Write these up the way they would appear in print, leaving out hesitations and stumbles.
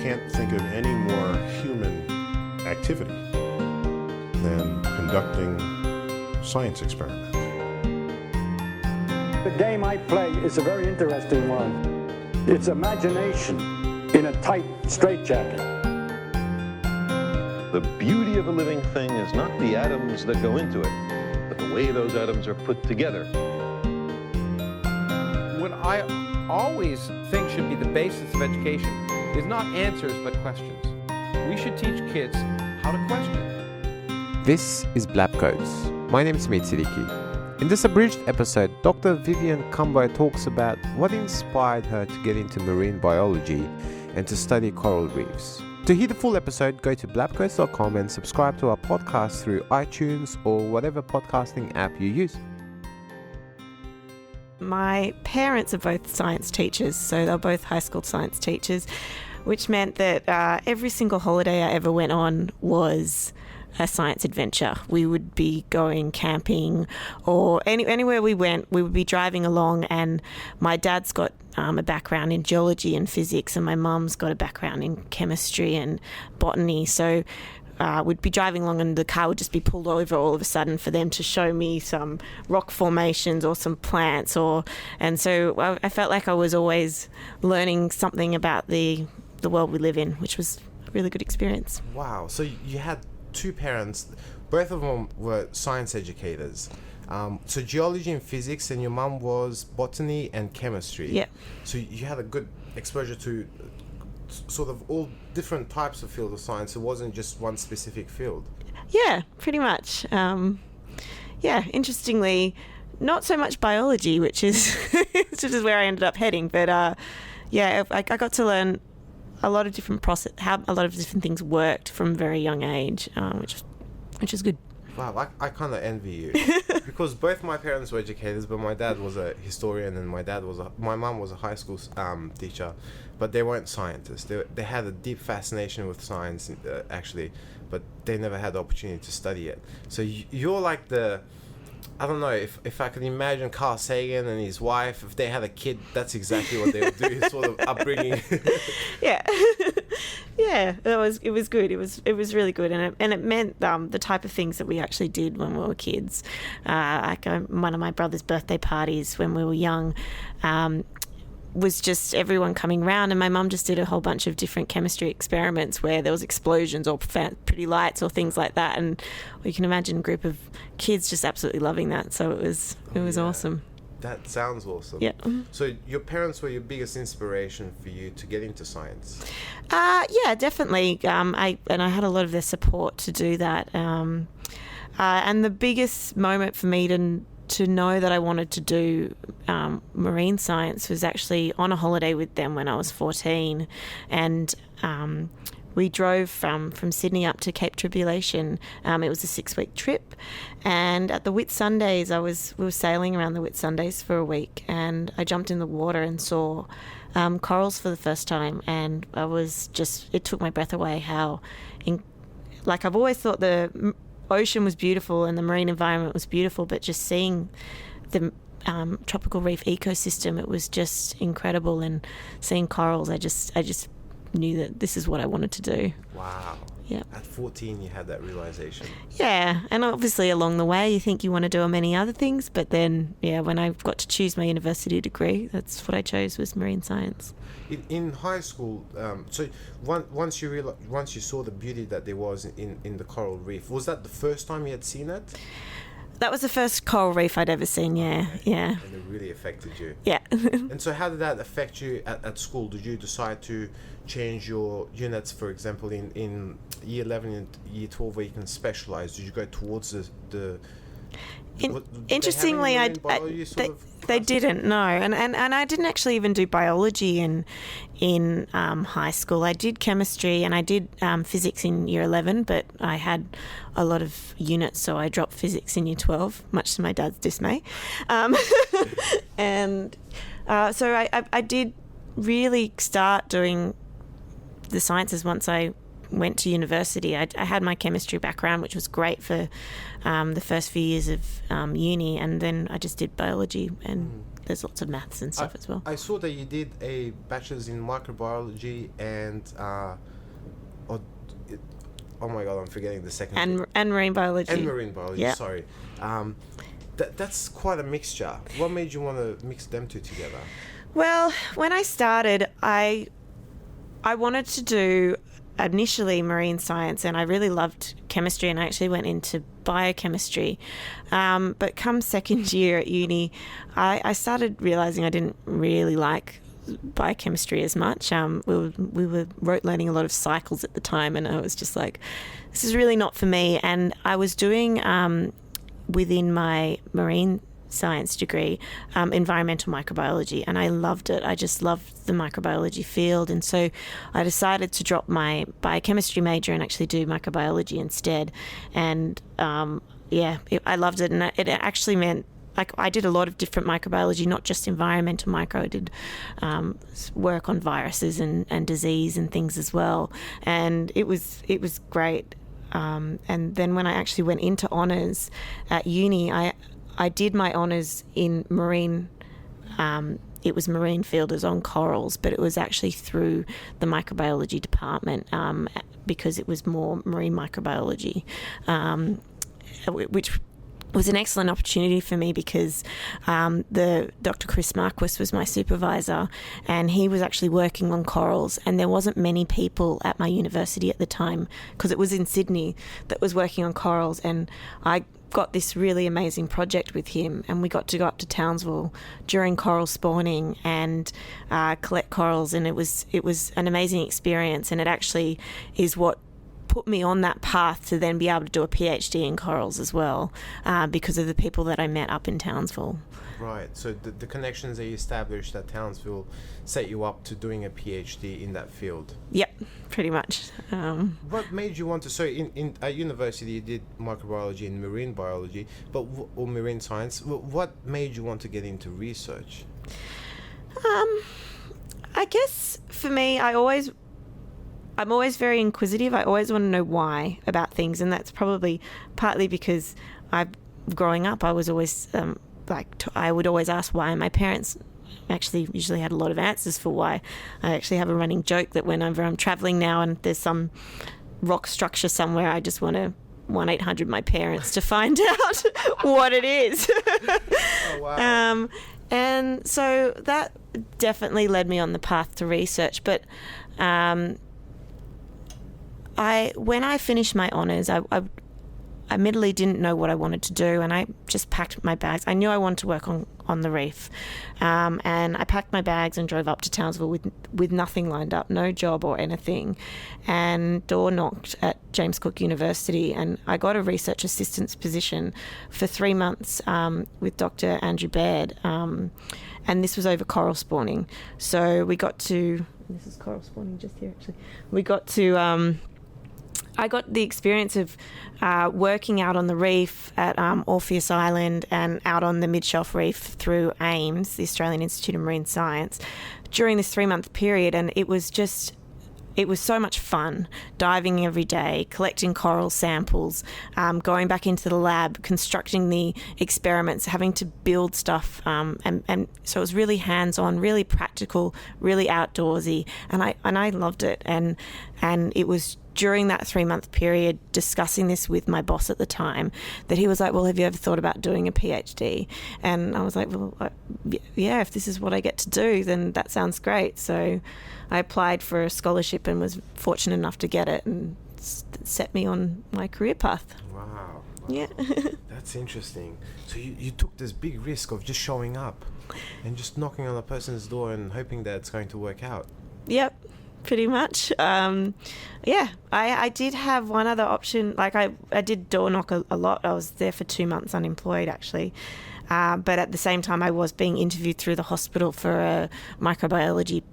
can't think of any more human activity than conducting science experiments. The game I play is a very interesting one. It's imagination in a tight straitjacket. The beauty of a living thing is not the atoms that go into it, but the way those atoms are put together. What I always think should be the basis of education is not answers, but questions. We should teach kids how to question. This is BLab Codes. My name is Smith Siddiqui. In this abridged episode, Dr. Vivian talks about what inspired her to get into marine biology and to study coral reefs. To hear the full episode, go to blabcodes.com and subscribe to our podcast through iTunes or whatever podcasting app you use. My parents are both science teachers, so they're both high school science teachers, which meant that every single holiday I ever went on was a science adventure. We would be going camping or anywhere we went, we would be driving along, and my dad's got a background in geology and physics, and my mum's got a background in chemistry and botany. So we'd be driving along and the car would just be pulled over all of a sudden for them to show me some rock formations or some plants, and so I felt like I was always learning something about the world we live in, which was a really good experience. Wow, so you had two parents, both of them were science educators. So geology and physics, and your mum was botany and chemistry. Yeah. So you had a good exposure to sort of all different types of field of science. It wasn't just one specific field. Yeah, pretty much. Interestingly, not so much biology, which is where I ended up heading. But I got to learn a lot of different how a lot of different things worked from a very young age, which is good. Wow, I kind of envy you because both my parents were educators, but my dad was a historian and my mum was a high school teacher, but they weren't scientists. They had a deep fascination with science, actually, but they never had the opportunity to study it. So you're like I don't know, if I could imagine Carl Sagan and his wife, if they had a kid, that's exactly what they would do, sort of upbringing. Yeah. Yeah, it was good. It was really good, and it meant the type of things that we actually did when we were kids. One of my brother's birthday parties when we were young was just everyone coming round, and my mum just did a whole bunch of different chemistry experiments where there was explosions or pretty lights or things like that, and you can imagine a group of kids just absolutely loving that. So it was awesome. That sounds awesome. Yeah. So your parents were your biggest inspiration for you to get into science? Yeah, definitely. I had a lot of their support to do that. And the biggest moment for me to know that I wanted to do marine science was actually on a holiday with them when I was 14, and we drove from Sydney up to Cape Tribulation. It was a 6-week trip, and at the Whitsundays we were sailing around the Whitsundays for a week, and I jumped in the water and saw corals for the first time, and it took my breath away I've always thought the ocean was beautiful and the marine environment was beautiful, but just seeing the tropical reef ecosystem, it was just incredible. And seeing corals, I just knew that this is what I wanted to do. Wow. Yeah. At 14 you had that realization. Yeah, and obviously along the way you think you want to do many other things, but then when I got to choose my university degree, that's what I chose, was marine science. In high school, so once you saw the beauty that there was in the coral reef, was that the first time you had seen it? That was the first coral reef I'd ever seen, yeah. And it really affected you. Yeah. And so how did that affect you at school? Did you decide to change your units, for example, in year 11 and year 12 where you can specialize? Did you go towards the interestingly, they didn't, no, and I didn't actually even do biology in high school. I did chemistry and I did physics in year 11, but I had a lot of units, so I dropped physics in year 12, much to my dad's dismay. And so I did really start doing the sciences once I went to university. I had my chemistry background, which was great for the first few years of uni, and then I just did biology, and there's lots of maths and stuff as well. I saw that you did a bachelor's in microbiology and oh my god, I'm forgetting the second. And marine biology. And marine biology. Yeah. Sorry. That's quite a mixture. What made you want to mix them two together? Well, when I started, I wanted to do initially marine science, and I really loved chemistry, and I actually went into biochemistry. But come second year at uni, I started realizing I didn't really like biochemistry as much. We were learning a lot of cycles at the time, and I was just like, this is really not for me. And I was doing within my marine science degree, environmental microbiology, and I loved it. I just loved the microbiology field, and so I decided to drop my biochemistry major and actually do microbiology instead. And I loved it, and it actually meant, like, I did a lot of different microbiology, not just environmental micro. I did work on viruses and disease and things as well, and it was great. And then when I actually went into honours at uni, I did my honours in marine. It was marine fielders on corals, but it was actually through the microbiology department because it was more marine microbiology, which was an excellent opportunity for me because the Dr. Chris Marquis was my supervisor, and he was actually working on corals, and there wasn't many people at my university at the time, because it was in Sydney, that was working on corals. And I got this really amazing project with him, and we got to go up to Townsville during coral spawning and collect corals, and it was an amazing experience, and it actually is what put me on that path to then be able to do a PhD in corals as well, because of the people that I met up in Townsville. Right, so the connections that you established at Townsville set you up to doing a PhD in that field. Yep, pretty much. What made you want to, so in at university you did microbiology and marine biology, or marine science, what made you want to get into research? I guess for me, I'm always very inquisitive. I always want to know why about things, and that's probably partly because growing up, I was always I would always ask why. My parents actually usually had a lot of answers for why. I actually have a running joke that whenever I'm traveling now and there's some rock structure somewhere, I just want to 1-800 my parents to find out what it is. Oh, wow. And so that definitely led me on the path to research. But when I finished my honours, I admittedly didn't know what I wanted to do, and I just packed my bags. I knew I wanted to work on the reef, and I packed my bags and drove up to Townsville with nothing lined up, no job or anything, and door knocked at James Cook University, and I got a research assistant's position for 3 months with Dr. Andrew Baird, and this was over coral spawning. So we got to, this is coral spawning just here actually, we got to I got the experience of working out on the reef at Orpheus Island and out on the Mid-Shelf Reef through AIMS, the Australian Institute of Marine Science, during this 3-month period. And it was so much fun, diving every day, collecting coral samples, going back into the lab, constructing the experiments, having to build stuff. And so it was really hands-on, really practical, really outdoorsy. And I loved it. And it was during that 3-month period, discussing this with my boss at the time, that he was like, well, have you ever thought about doing a PhD? And I was like, well, yeah, if this is what I get to do, then that sounds great. So I applied for a scholarship and was fortunate enough to get it, and set me on my career path. Wow. Yeah. That's interesting. So you took this big risk of just showing up and just knocking on a person's door and hoping that it's going to work out. Yep. Pretty much. I did have one other option. Like I did door knock a lot. I was there for 2 months unemployed actually. But at the same time I was being interviewed through the hospital for a microbiology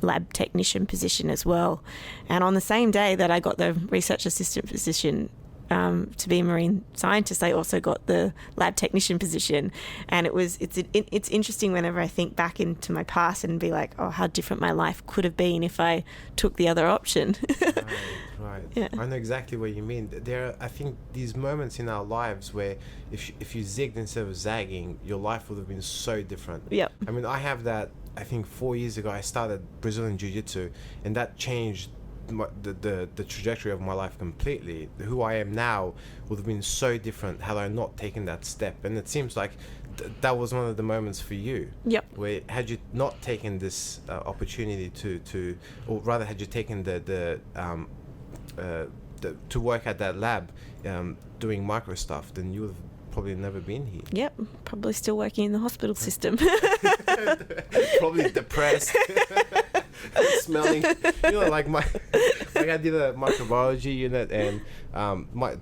lab technician position as well. And on the same day that I got the research assistant position, to be a marine scientist, I also got the lab technician position, and it's interesting whenever I think back into my past and be like, oh, how different my life could have been if I took the other option. Right. Yeah. I know exactly what you mean. There are, I think, these moments in our lives where if you zigged instead of zagging, your life would have been so different. Yep. I mean, I have that. I think 4 years ago, I started Brazilian Jiu-Jitsu, and that changed the trajectory of my life completely. Who I am now would have been so different had I not taken that step. And it seems like that was one of the moments for you. Yep. Where had you not taken this opportunity to, or rather, had you taken to work at that lab doing micro stuff, then you would have probably never been here. Yep, probably still working in the hospital system. Probably depressed. Smelling, like I did a microbiology unit, and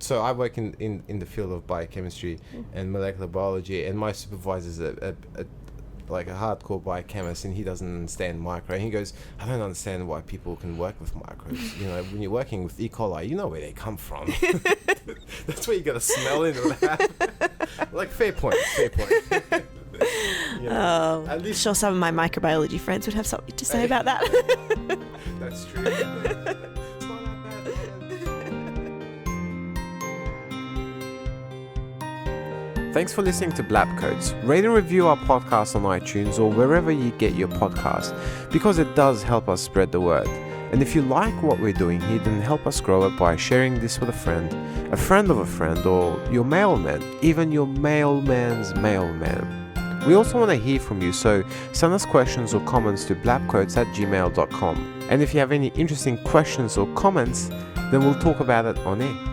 so I work in the field of biochemistry and molecular biology, and my supervisor's a hardcore biochemist, and he doesn't understand micro, and he goes, I don't understand why people can work with microbes. When you're working with E. coli, you know where they come from. That's where you gotta smell in the lab. Like, fair point. At least, I'm sure some of my microbiology friends would have something to say about that. That's true. It's not that bad. Thanks for listening to BLab Codes. Rate and review our podcast on iTunes or wherever you get your podcast, because it does help us spread the word. And if you like what we're doing here, then help us grow it by sharing this with a friend of a friend, or your mailman, even your mailman's mailman. We also want to hear from you, so send us questions or comments to blabcodes@gmail.com. And if you have any interesting questions or comments, then we'll talk about it on air.